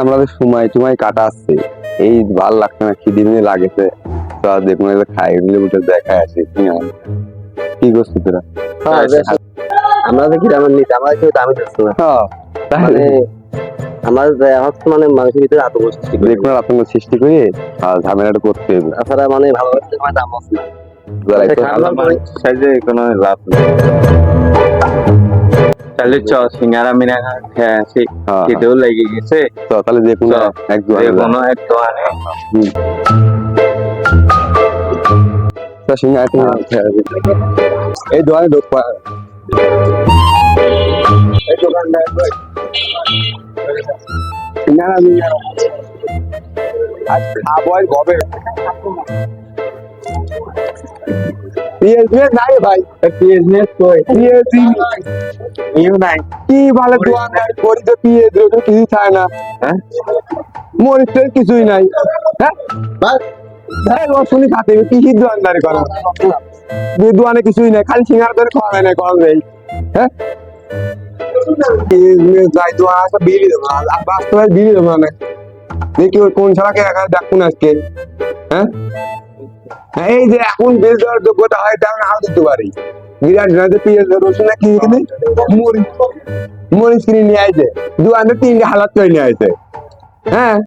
আমাদের সময় টুমাই কাটা আসছে, এই ভাল লাগছে না, খিদে মিদে লাগেছে, তো আর দেখুন খাই মিলে উঠে দেখায় আসি কি করছিস তোরা? আমরা তো গ্রামের নিতে আমরা কেউ দামি দিচ্ছি না। মানে আমার হচ্ছে মানে মানুষের ভিতরে আতঙ্ক সৃষ্টি করে, দেখুন আতঙ্ক সৃষ্টি করে ঝামেলাটা করতে হবে। তাছাড়া মানে ভালোবাসতে মানে দাম আছে না। সাইজে কোনো লাভ নেই। তাহলে চ সিঙ্গারা মিনারা খেয়ে আসি, খিদেও লেগে গেছে। তো তাহলে দেখুন কোনো এক দোকানে সিঙ্গারা এই দোকানে ঢোক এই দোকানটা সিঙ্গারা মিনারা আজ খাবো আর গবে পিএসএস নাই ভাই, পিএসএস কই পিএসসি ইউ নাই কি ভালো দোকানদার করি তো পিএস রকম কিছু চায় না। হ্যাঁ মরিচের কিছুই নাই। হ্যাঁ ভাই রসুনি খাতে কি দোকানদারি করা, দোকানে কিছুই নাই, খালি সিঙ্গার ধরে খাওয়া নাই করা নেই। হ্যাঁ যাই তো আসা বিলি দেবো আর বাস্তবে বিলি দেবো না, দেখি ওই কোন ছাড়াকে দেখুন আজকে। হ্যাঁ এই যে এখন বেশ দেওয়ার যোগ্যতা হয় তেমন আরো দিতে পারি, বিরাট রাতে পিএস রসুন কি মরিচ কিনে নিয়ে আসে দোকানে 3 হালাত করে নিয়ে আসে। হ্যাঁ